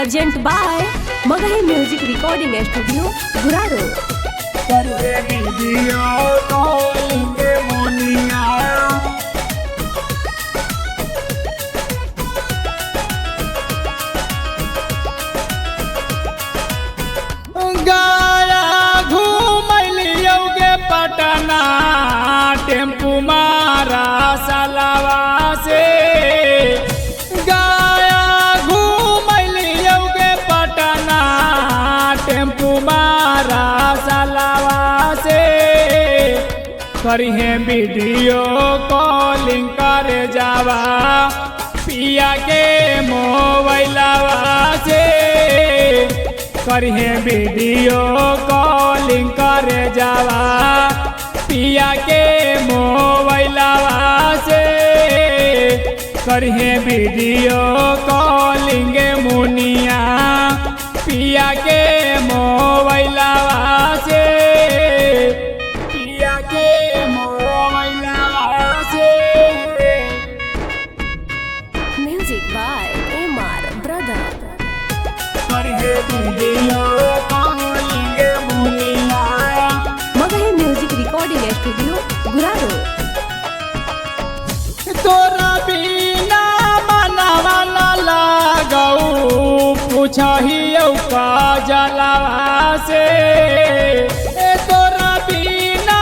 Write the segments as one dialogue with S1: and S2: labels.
S1: Present by Magahi Music Recording Studio, Guraro.
S2: Patna tempo मारा सलावा से गाया घूमलियोगे Patna tempo मारा सलावा से करिहे वीडियो कॉलिंग कर जावा पिया के मोबाइलवा से करिहे वीडियो कॉलिंग कर जावा पिया के मोबाइलवा से करिहे वीडियो कॉलिंग मुनिया पिया के मोबाइलवा से पिया के मोबाइलवा से।
S1: Music by Umar Brother. Magahi Music Recording Studio, Guraro.
S2: तोरा बिना मनवा न लागऊ पूछहियो का जलवा से तोरा बिना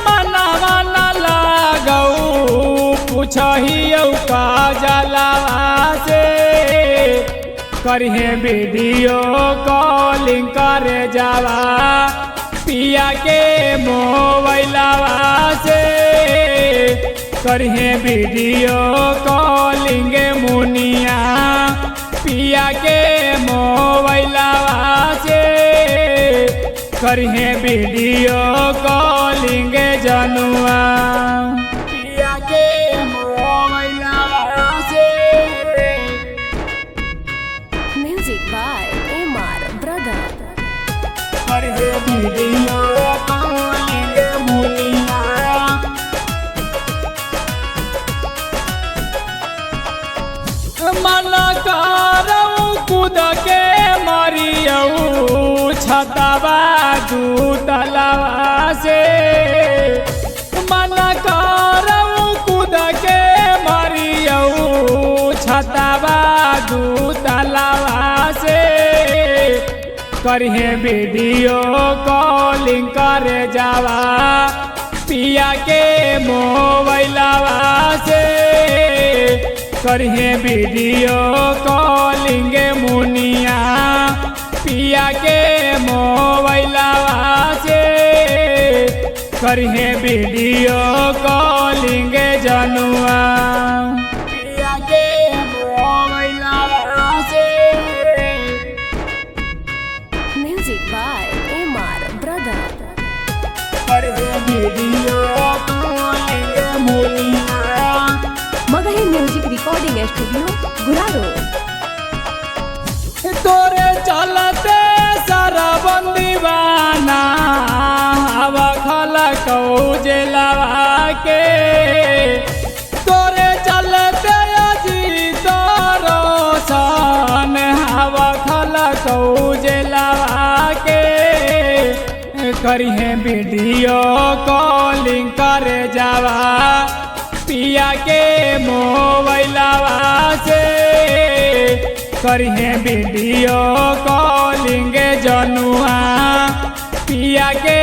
S2: मनवा न लागऊ पूछहियो का जलवा से करिहे वीडियो कॉलिंग कर जावा पिया के मोबाइलवा से करिहे वीडियो कॉलिंग मुनिया पिया के मोबाइलवा से करिहे वीडियो कॉलिंग जनुआ पिया के मोबाइलवा से।
S1: Music by Umar Brother.
S2: करिहे वीडियो कॉलिंग मुनिया मन करऊ कूद के मरियऊ छतवा दूतलवा से मन करऊ कूद के मरियऊ छतवा दूतलवा से करिहे वीडियो कॉलिंग कर जावा पिया के मोबाइलवा से करिहे वीडियो कॉलिंग मुनिया पिया के मोबाइलवा से करिहे वीडियो कॉलिंग जनुआ पिया के मोबाइलवा से।
S1: Music by Umar Brother.
S2: करिहे वीडियो कॉलिंग मुनिया
S1: Magahi Music Recording Studio, Guraro.
S2: तोरे चलते सारा बंदीवाना हवा खलकौ जेलवा के तोरे चलते अजीत रोशन हवा खलकौ जेलवा के करिहे वीडियो कॉलिंग कर जावा पिया के मोबाइलवा से करिहे वीडियो कॉलिंग जनुआ पिया के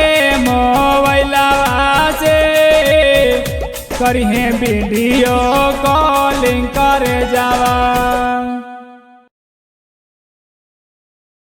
S2: मोबाइलवा से करिहे वीडियो कॉलिंग कर जावा।